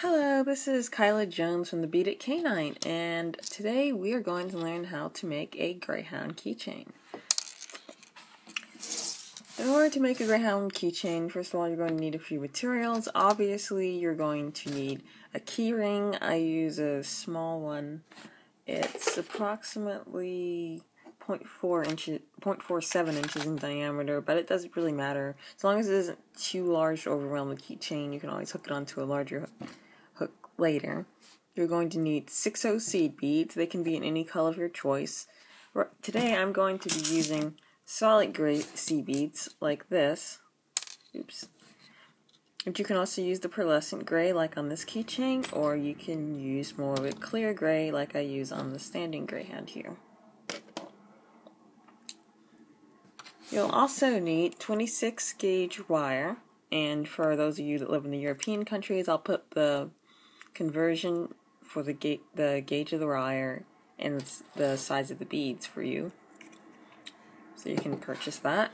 Hello, this is Kyla Jones from the Beaded Canine, and today we are going to learn how to make a Greyhound keychain. In order to make a Greyhound keychain, first of all, you're going to need a few materials. Obviously, you're going to need a keyring. I use a small one. It's approximately 0.47 inches in diameter, but it doesn't really matter. As long as it isn't too large to overwhelm the keychain, you can always hook it onto a larger hook later. You're going to need 6/0 seed beads. They can be in any color of your choice. Today I'm going to be using solid gray seed beads like this. Oops. But you can also use the pearlescent gray like on this keychain, or you can use more of a clear gray like I use on the standing Greyhound here. You'll also need 26 gauge wire, and for those of you that live in the European countries, I'll put the conversion for the gauge of the wire and the size of the beads for you, so you can purchase that.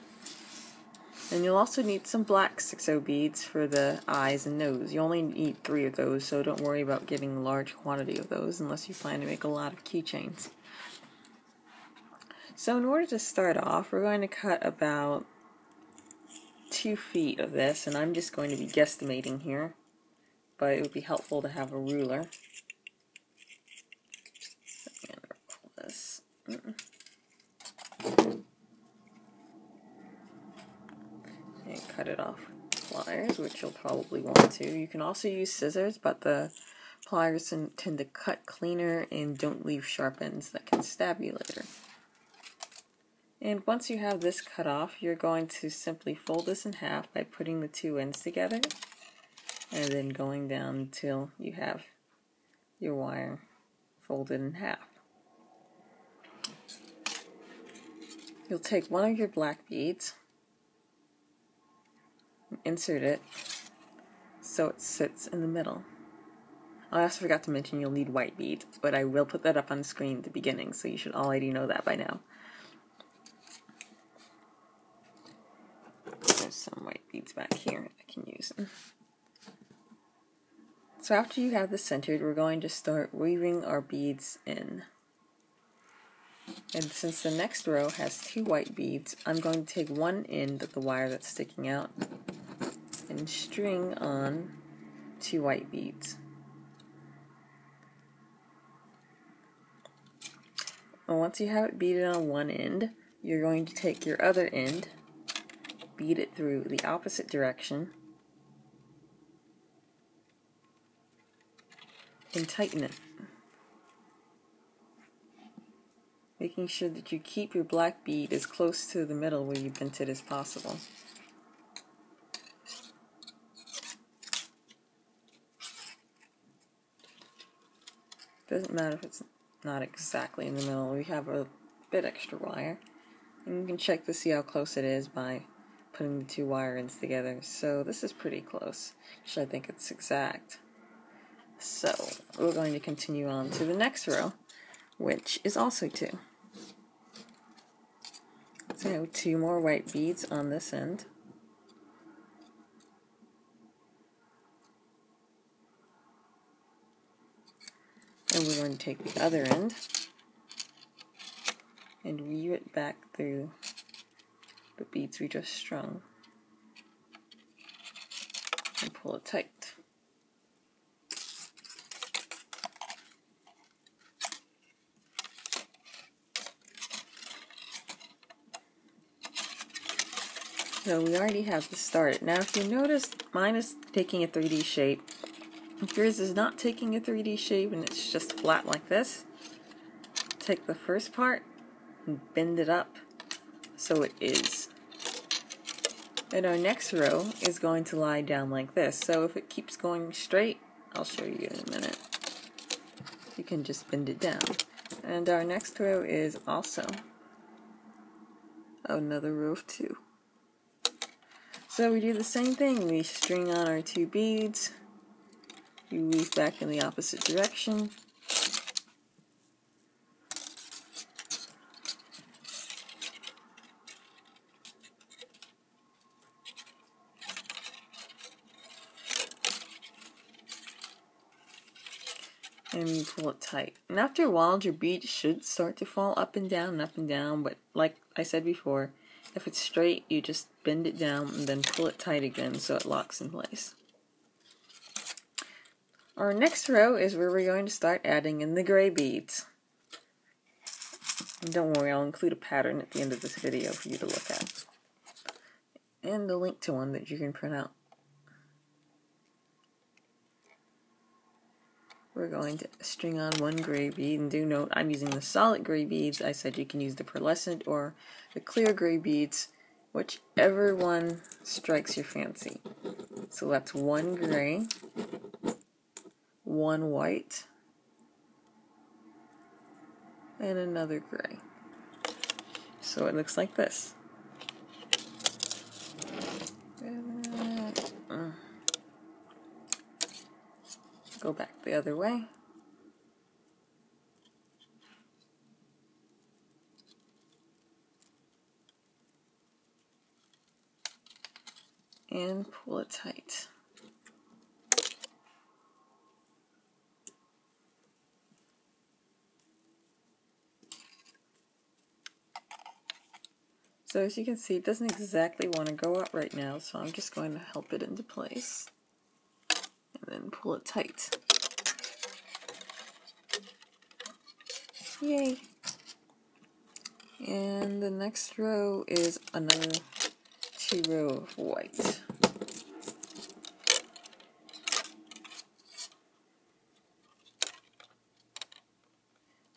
And you'll also need some black 6/0 beads for the eyes and nose. You only need 3 of those, so don't worry about getting a large quantity of those unless you plan to make a lot of keychains. So in order to start off, we're going to cut about 2 feet of this, and I'm just going to be guesstimating here, but it would be helpful to have a ruler. And pull this. And cut it off with pliers, which you'll probably want to. You can also use scissors, but the pliers tend to cut cleaner and don't leave sharp ends that can stab you later. And once you have this cut off, you're going to simply fold this in half by putting the 2 ends together and then going down until you have your wire folded in half. You'll take one of your black beads and insert it so it sits in the middle. I also forgot to mention you'll need white beads, but I will put that up on the screen at the beginning, so you should already know that by now. There's some white beads back here I can use. So after you have this centered, we're going to start weaving our beads in. And since the next row has 2 white beads, I'm going to take one end of the wire that's sticking out and string on 2 white beads. And once you have it beaded on one end, you're going to take your other end, bead it through the opposite direction, and tighten it, making sure that you keep your black bead as close to the middle where you bent it as possible. Doesn't matter if it's not exactly in the middle. We have a bit extra wire, and you can check to see how close it is by putting the 2 wire ends together. So this is pretty close. Actually, I think it's exact. So we're going to continue on to the next row, which is also 2. So 2 more white beads on this end. And we're going to take the other end and weave it back through the beads we just strung and pull it tight. So we already have this started. Now if you notice, mine is taking a 3D shape. If yours is not taking a 3D shape and it's just flat like this, take the first part and bend it up so it is. And our next row is going to lie down like this. So if it keeps going straight, I'll show you in a minute. You can just bend it down. And our next row is also another row of 2. So we do the same thing. We string on our 2 beads. We weave back in the opposite direction. and you pull it tight. And after a while, your bead should start to fall up and down, but like I said before, if it's straight, you just bend it down and then pull it tight again so it locks in place. Our next row is where we're going to start adding in the gray beads. And don't worry, I'll include a pattern at the end of this video for you to look at. And a link to one that you can print out. We're going to string on one gray bead, and do note I'm using the solid gray beads. I said you can use the pearlescent or the clear gray beads, whichever one strikes your fancy. So that's one gray, one white, and another gray. So it looks like this. Go back the other way. And pull it tight. So as you can see, it doesn't exactly want to go up right now, so I'm just going to help it into place. And then pull it tight. Yay! And the next row is another 2 row of white.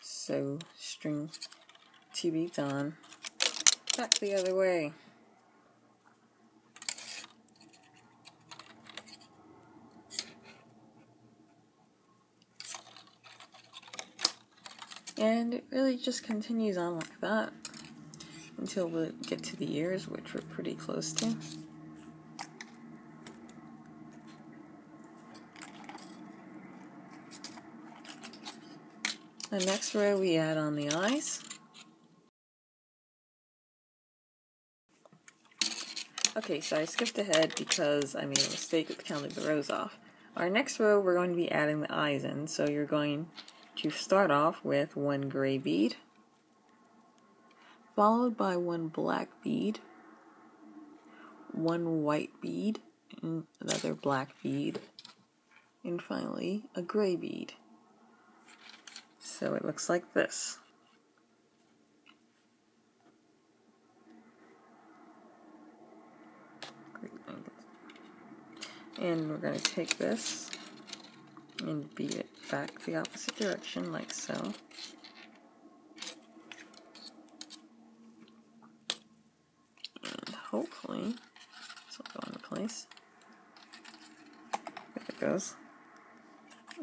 So string 2 beads on, back the other way. And it really just continues on like that until we get to the ears, which we're pretty close to. The next row we add on the eyes. Okay, so I skipped ahead because I made a mistake with counting the rows off. Our next row we're going to be adding the eyes in, so you're going to start off with one gray bead, followed by one black bead, one white bead, and another black bead, and finally a gray bead. So it looks like this. And we're going to take this and bead it back the opposite direction like so. And hopefully this will go into place. There it goes.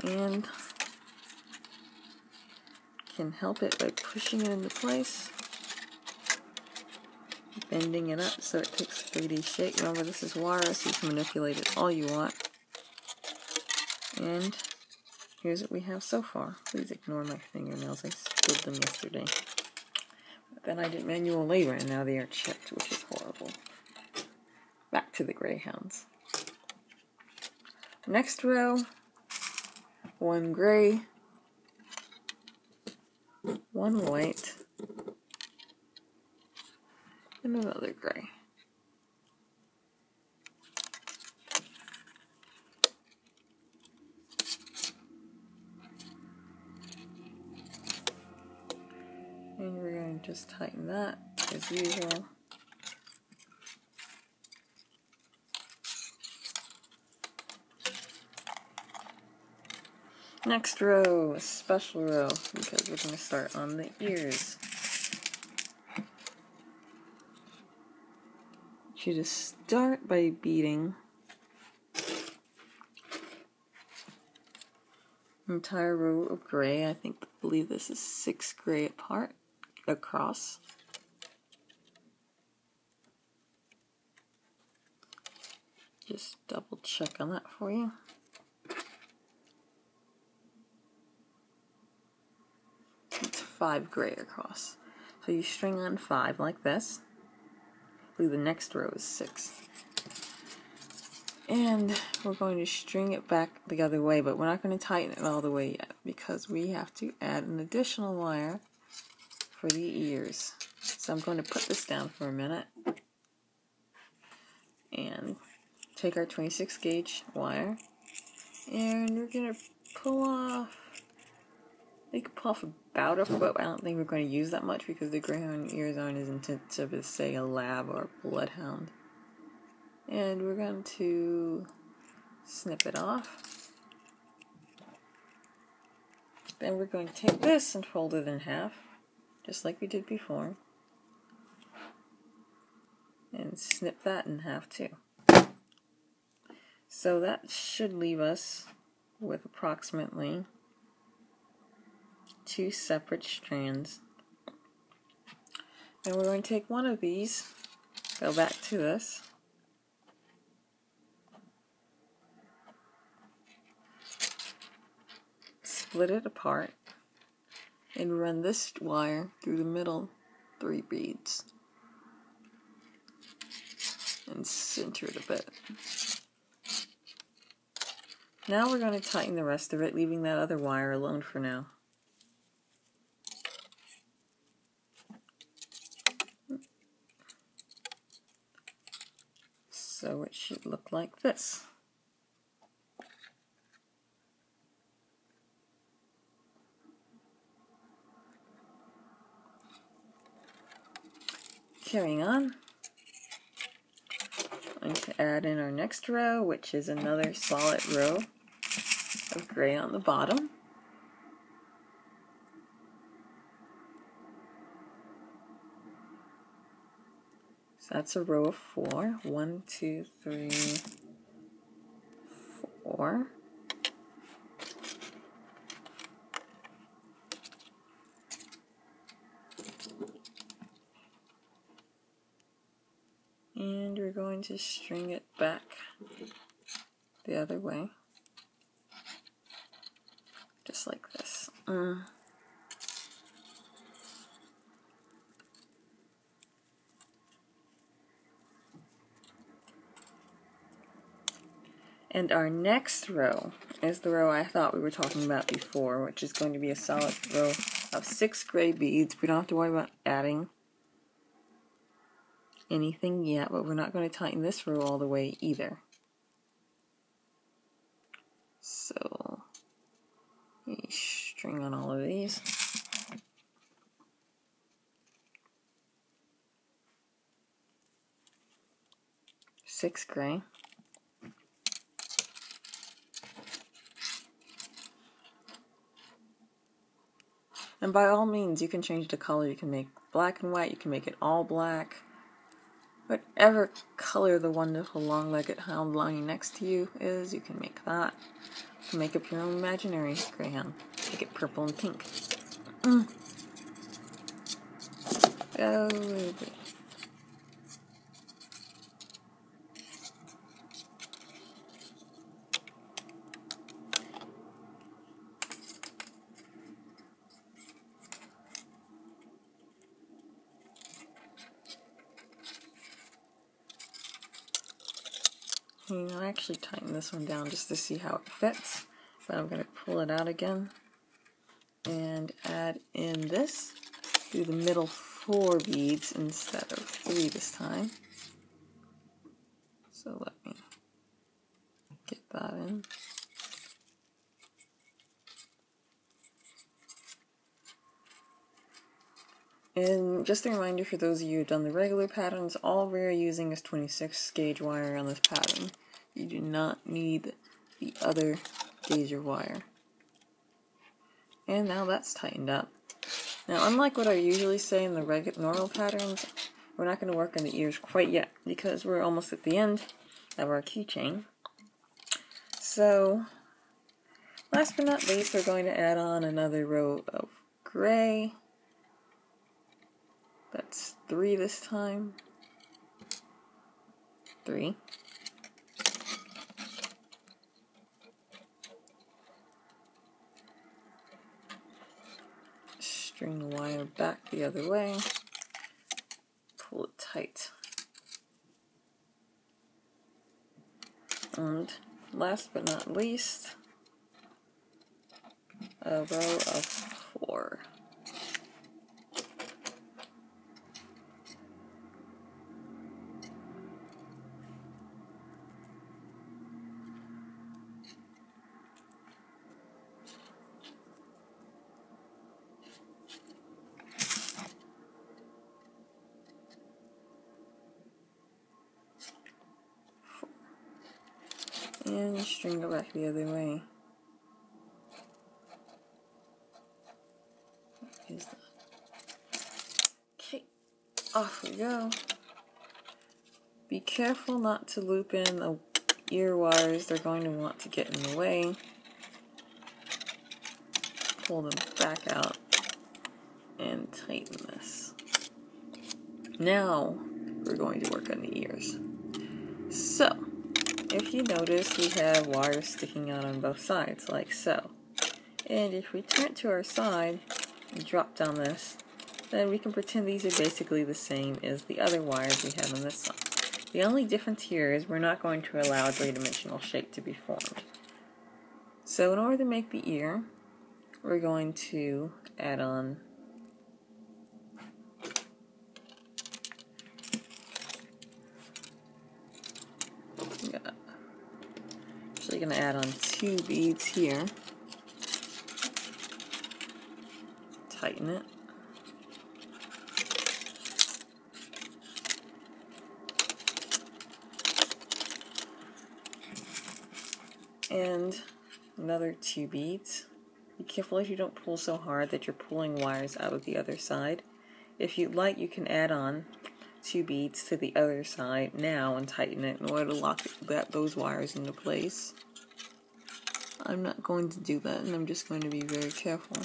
And can help it by pushing it into place, bending it up so it takes a 3D shape. Remember, this is wire, so you can manipulate it all you want. And here's what we have so far. Please ignore my fingernails, I spilled them yesterday. But then I did manual labor and now they are chipped, which is horrible. Back to the Greyhounds. Next row, one gray, one white, and another gray. And we're going to just tighten that as usual. Next row, a special row, because we're going to start on the ears. You just start by beading an entire row of gray. I believe this is 6 gray apart across. Just double check on that for you. It's 5 gray across. So you string on 5 like this. I believe the next row is 6. And we're going to string it back the other way, but we're not going to tighten it all the way yet because we have to add an additional wire for the ears. So I'm going to put this down for a minute and take our 26 gauge wire, and we're going to pull off, we can pull off about a foot. I don't think we're going to use that much because the Greyhound ears aren't as intensive as, say, a Lab or a Bloodhound. And we're going to snip it off. Then we're going to take this and fold it in half, just like we did before. And snip that in half too. So that should leave us with approximately 2 separate strands. And we're going to take one of these, go back to this, split it apart, and run this wire through the middle 3 beads. And center it a bit. Now we're going to tighten the rest of it, leaving that other wire alone for now. So it should look like this. Carrying on. I'm going to add in our next row, which is another solid row of gray on the bottom. So that's a row of 4. 1, 2, 3, 4. And we're going to string it back the other way, just like this. And our next row is the row I thought we were talking about before, which is going to be a solid row of 6 gray beads. We don't have to worry about adding anything yet, but we're not going to tighten this row all the way either. So, string on all of these. Six gray. And by all means, you can change the color. You can make black and white, you can make it all black. Whatever color the wonderful long-legged hound lying next to you is, you can make that. You can make up your own imaginary greyhound. Make it purple and pink. Oh, baby. I'll actually tighten this one down just to see how it fits, but I'm going to pull it out again and add in this through the middle 4 beads instead of 3 this time. So let me get that in. And just a reminder for those of you who've done the regular patterns, all we're using is 26 gauge wire on this pattern. You do not need the other gauger wire. And now that's tightened up. Now, unlike what I usually say in the normal patterns, we're not going to work on the ears quite yet because we're almost at the end of our keychain. So, last but not least, we're going to add on another row of gray. That's 3 this time. 3. String the wire back the other way. Pull it tight. And last but not least, a row of 4. And string it back the other way. Okay, off we go. Be careful not to loop in the ear wires, they're going to want to get in the way. Pull them back out and tighten this. Now we're going to work on the ears. So, if you notice, we have wires sticking out on both sides, like so. And if we turn it to our side and drop down this, then we can pretend these are basically the same as the other wires we have on this side. The only difference here is we're not going to allow a three-dimensional shape to be formed. So in order to make the ear, we're going to add on actually going to add on 2 beads here. Tighten it. And another 2 beads. Be careful if you don't pull so hard that you're pulling wires out of the other side. If you'd like, you can add on 2 beads to the other side now and tighten it in order to lock those wires into place. I'm not going to do that, and I'm just going to be very careful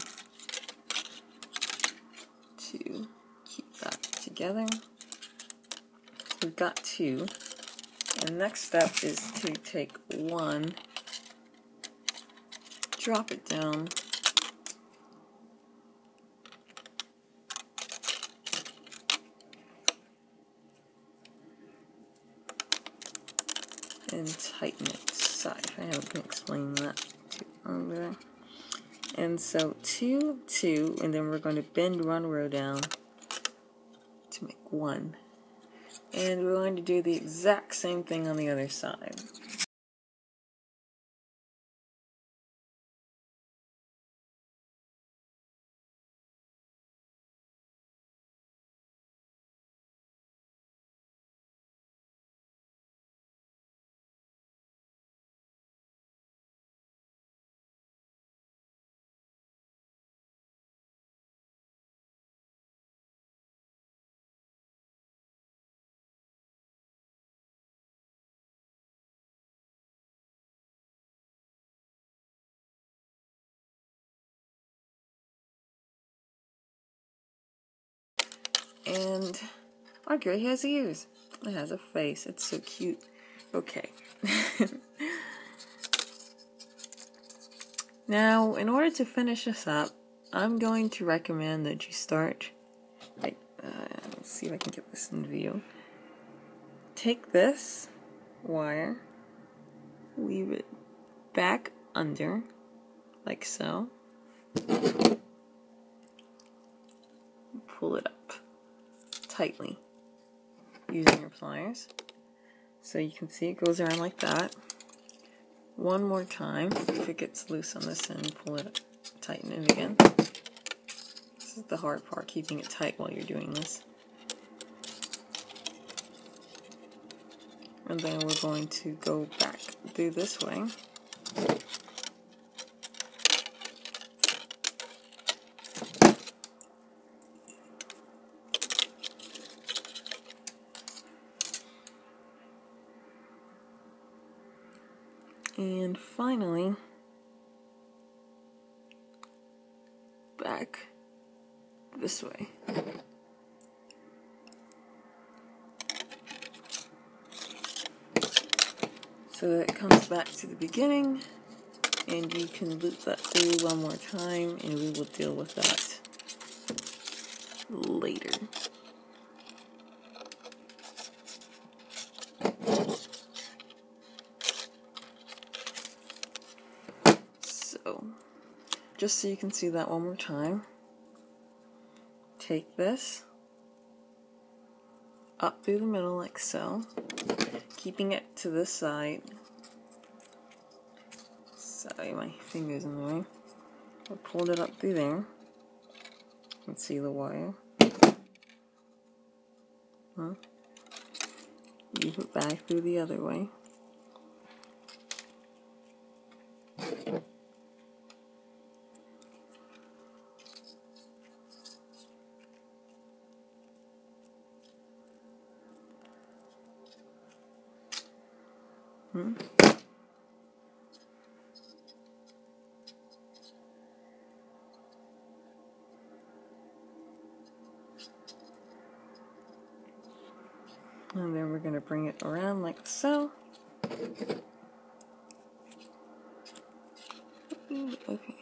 to keep that together. We've got 2. And the next step is to take 1, drop it down, and tighten it side. I haven't been explaining that to over there. And so 2, 2, and then we're going to bend 1 row down to make 1. And we're going to do the exact same thing on the other side. And our gray has ears. It has a face. It's so cute. Okay. Now, in order to finish this up, I'm going to recommend that you start. Let's see if I can get this in view. Take this wire, weave it back under, like so. Pull it up tightly using your pliers. So you can see it goes around like that. One more time. If it gets loose on this end, pull it up, tighten it again. This is the hard part, keeping it tight while you're doing this. And then we're going to go back through this way. And finally, back this way. So that it comes back to the beginning, and you can loop that through one more time, and we will deal with that later. So, just so you can see that one more time, take this up through the middle like so, keeping it to this side. Sorry, my finger's in the way. I pulled it up through there. You can see the wire. Move it back through the other way. And then we're going to bring it around like so. Okay.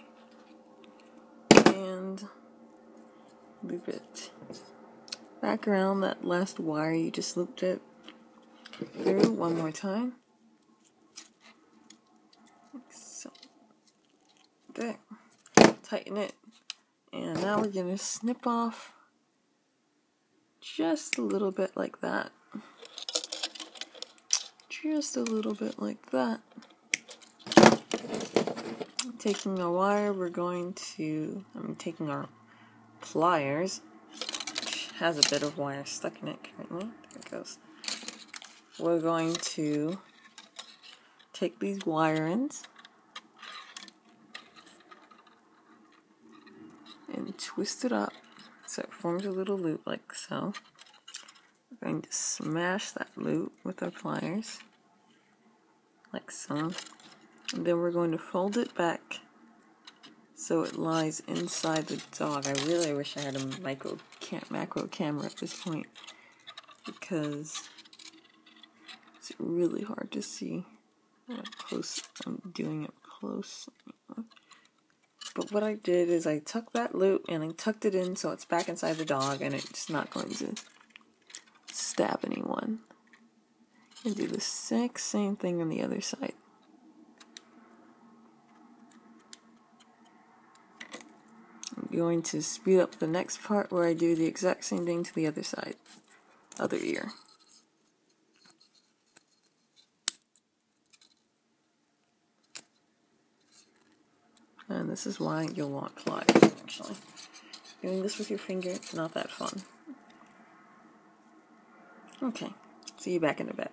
And loop it back around that last wire you just looped it through one more time. Like so. There. Tighten it. And now we're going to snip off just a little bit like that. Just a little bit like that. Taking a wire, I'm taking our pliers, which has a bit of wire stuck in it currently. There it goes. We're going to take these wire ends and twist it up so it forms a little loop like so. We're going to smash that loop with our pliers like so. And then we're going to fold it back so it lies inside the dog. I really wish I had a macro camera at this point, because it's really hard to see how close I'm doing it close. But what I did is I took that loop and I tucked it in so it's back inside the dog and it's not going to stab anyone. And do the exact same thing on the other side. I'm going to speed up the next part where I do the exact same thing to the other side, other ear. And this is why you'll want pliers, actually. Doing this with your finger, not that fun. Okay, see you back in a bit.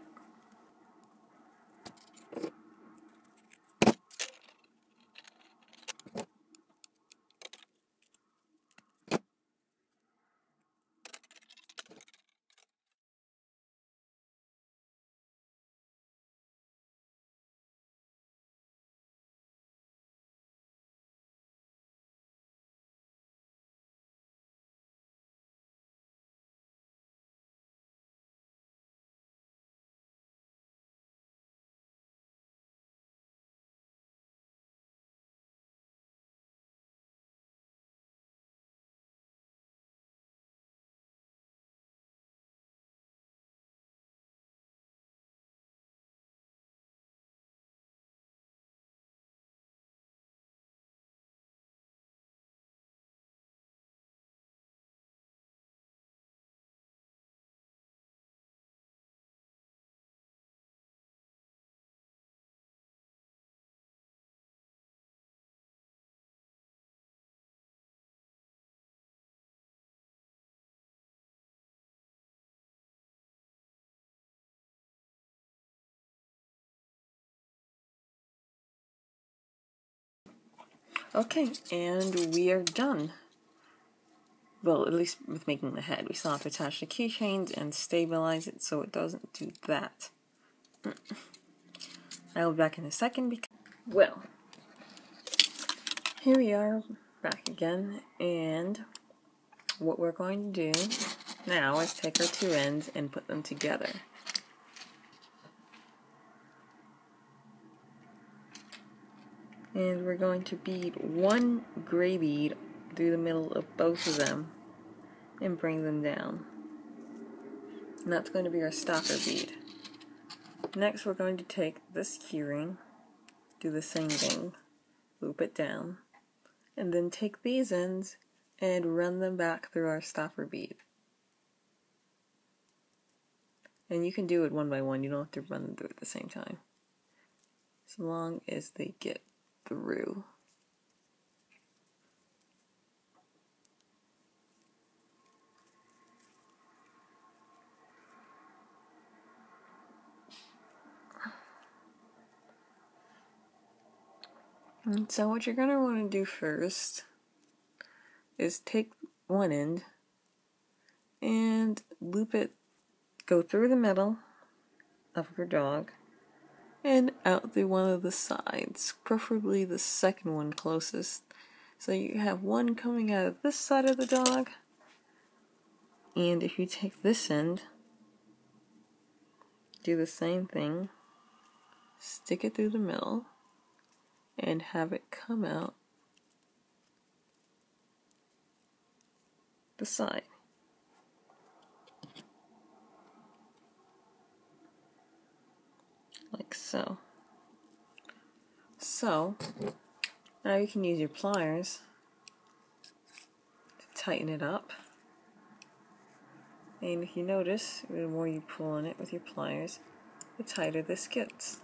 Okay, and we are done. Well, at least with making the head. We still have to attach the keychains and stabilize it so it doesn't do that. I'll be back in a second because... Well, here we are, back again, and what we're going to do now is take our two ends and put them together. And we're going to bead one gray bead through the middle of both of them and bring them down. And that's going to be our stopper bead. Next we're going to take this keyring, do the same thing, loop it down, and then take these ends and run them back through our stopper bead. And you can do it one by one, you don't have to run them through at the same time, as long as they get through. And so what you're going to want to do first is take one end and loop it, go through the middle of your dog and out through one of the sides, preferably the second one closest. So you have one coming out of this side of the dog, and if you take this end, do the same thing, stick it through the middle and have it come out the side. Like so. So, now you can use your pliers to tighten it up. And if you notice, the more you pull on it with your pliers, the tighter this gets.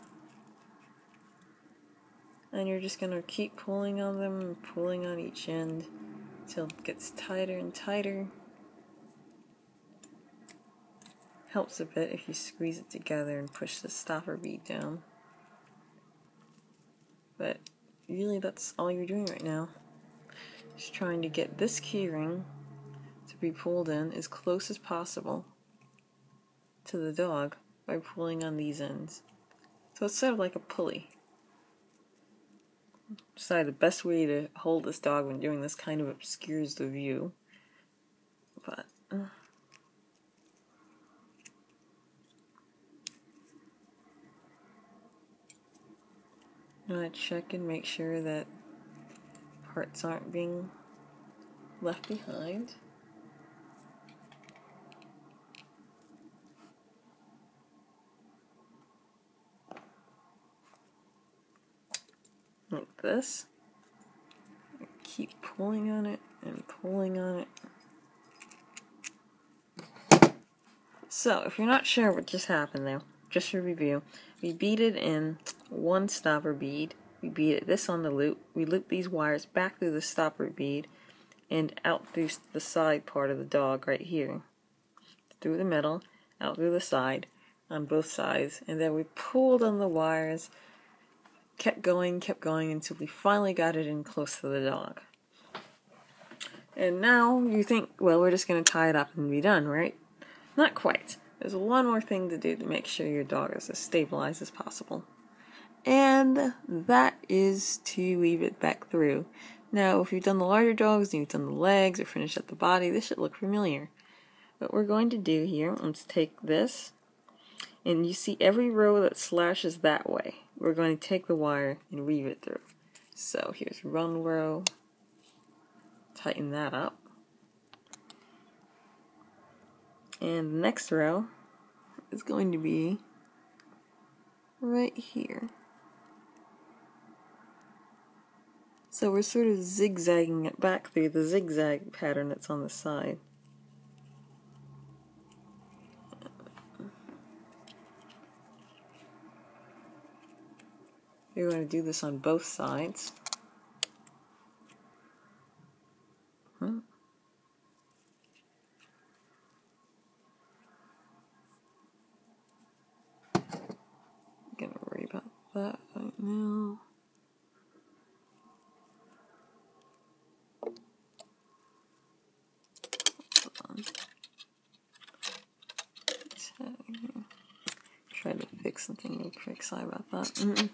And you're just going to keep pulling on them and pulling on each end until it gets tighter and tighter. Helps a bit if you squeeze it together and push the stopper bead down. But really that's all you're doing right now. Just trying to get this keyring to be pulled in as close as possible to the dog by pulling on these ends. So it's sort of like a pulley. Decided the best way to hold this dog when doing this kind of obscures the view. But I'm going to check and make sure that parts aren't being left behind. Like this. Keep pulling on it and pulling on it. So, if you're not sure what just happened there, just to review, we beaded in one stopper bead, we beaded this on the loop, we looped these wires back through the stopper bead and out through the side part of the dog right here, through the middle, out through the side, on both sides, and then we pulled on the wires, kept going until we finally got it in close to the dog. And now you think, well, we're just going to tie it up and be done, right? Not quite. There's one more thing to do to make sure your dog is as stabilized as possible. And that is to weave it back through. Now, if you've done the larger dogs and you've done the legs or finished at the body, this should look familiar. What we're going to do here, let's take this, and you see every row that slashes that way. We're going to take the wire and weave it through. So here's one row, tighten that up. And the next row is going to be right here. So we're sort of zigzagging it back through the zigzag pattern that's on the side. You're going to do this on both sides. I'm gonna worry about that right now. Try to fix something real quick. Sorry about that.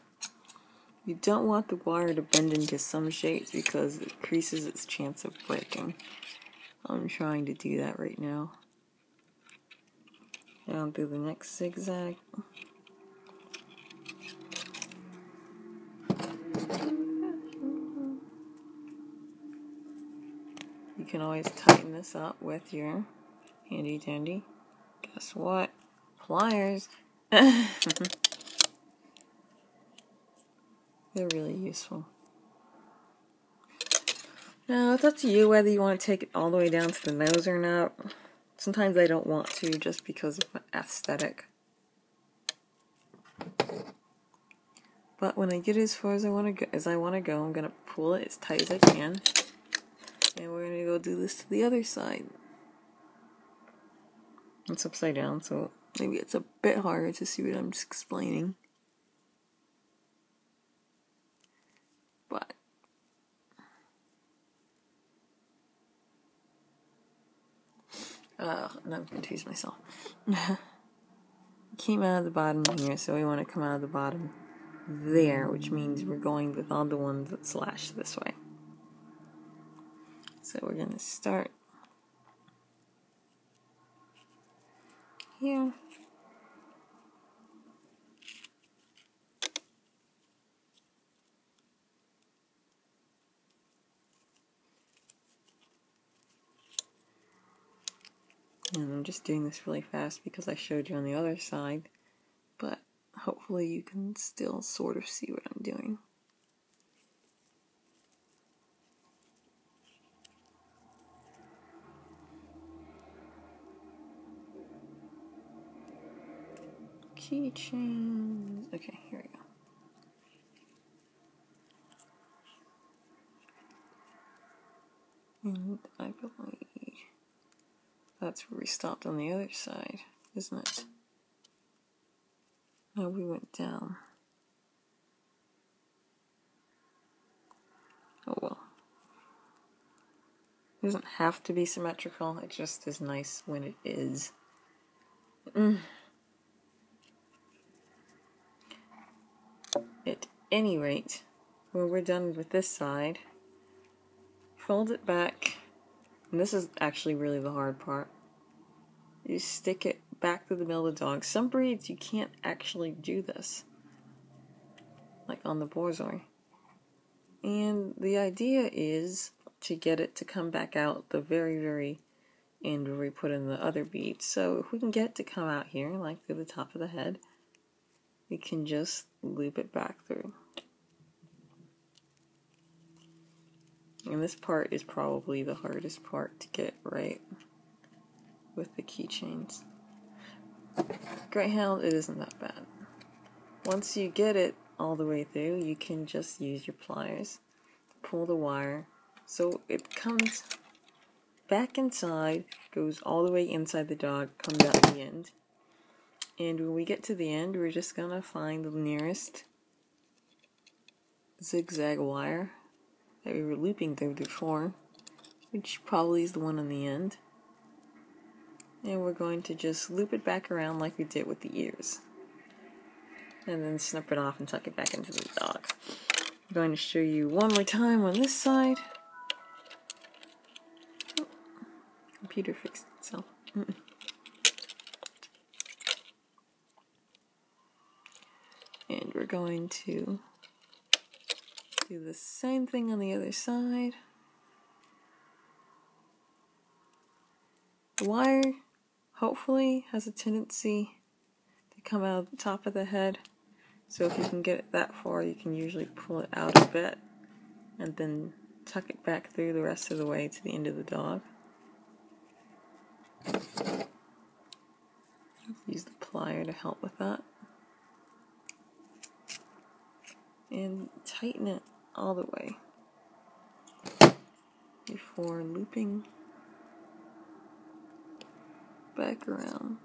You don't want the wire to bend into some shapes because it increases its chance of breaking. I'm trying to do that right now. Down through the next zigzag. You can always tighten this up with your handy dandy, guess what, pliers. They're really useful. Now, it's up to you whether you want to take it all the way down to the nose or not. Sometimes I don't want to just because of my aesthetic. But when I get as far as I want to go, I'm going to pull it as tight as I can. And we're going to go do this to the other side. It's upside down, so maybe it's a bit harder to see what I'm just explaining. But and I've confused myself. Came out of the bottom here, so we want to come out of the bottom there, which means we're going with all the ones that slash this way. So we're going to start here. And I'm just doing this really fast because I showed you on the other side, but hopefully you can still sort of see what I'm doing. Keychain. Okay, here we go. And I believe that's where we stopped on the other side, isn't it? No, we went down. Oh well. It doesn't have to be symmetrical, it just is nice when it is. At any rate, when we're done with this side, fold it back, and this is actually really the hard part. You stick it back to the middle of the dog. Some breeds you can't actually do this, like on the Borzoi. And the idea is to get it to come back out the very, very end where we put in the other beads. So if we can get it to come out here, like through the top of the head, we can just loop it back through. And this part is probably the hardest part to get right with the keychains. Greyhound, it isn't that bad. Once you get it all the way through, you can just use your pliers, pull the wire, so it comes back inside, goes all the way inside the dog, comes out the end. And when we get to the end, we're just gonna find the nearest zigzag wire that we were looping through before, which probably is the one on the end. And we're going to just loop it back around like we did with the ears. And then snip it off and tuck it back into the dog. I'm going to show you one more time on this side. Oh, computer fixed itself. And we're going to do the same thing on the other side. The wire hopefully has a tendency to come out of the top of the head. So if you can get it that far, you can usually pull it out a bit and then tuck it back through the rest of the way to the end of the dog. Use the plier to help with that. And tighten it all the way before looping back around.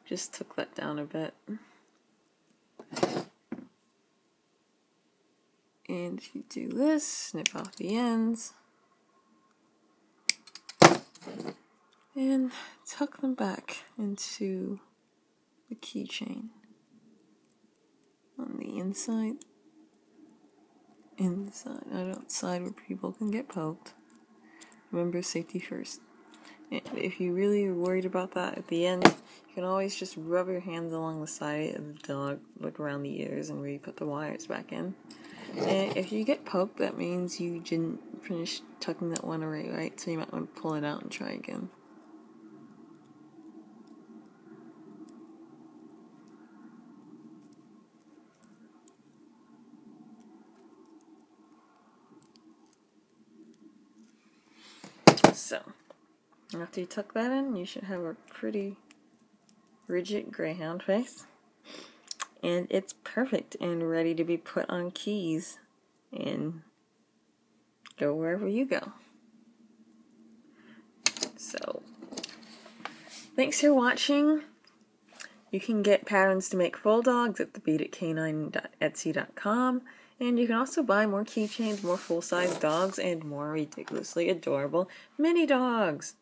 Just took that down a bit. And if you do this, snip off the ends, and tuck them back into the keychain on the inside. inside, not outside where people can get poked. Remember, safety first. And if you really are worried about that at the end, you can always just rub your hands along the side of the dog, look around the ears, and where you put the wires back in. And if you get poked, that means you didn't finish tucking that one away, right? So you might want to pull it out and try again. So, after you tuck that in, you should have a pretty rigid Greyhound face. And it's perfect and ready to be put on keys and go wherever you go. So, thanks for watching. You can get patterns to make full dogs at the beadedcanine.etsy.com, and you can also buy more keychains, more full-size dogs, and more ridiculously adorable mini dogs.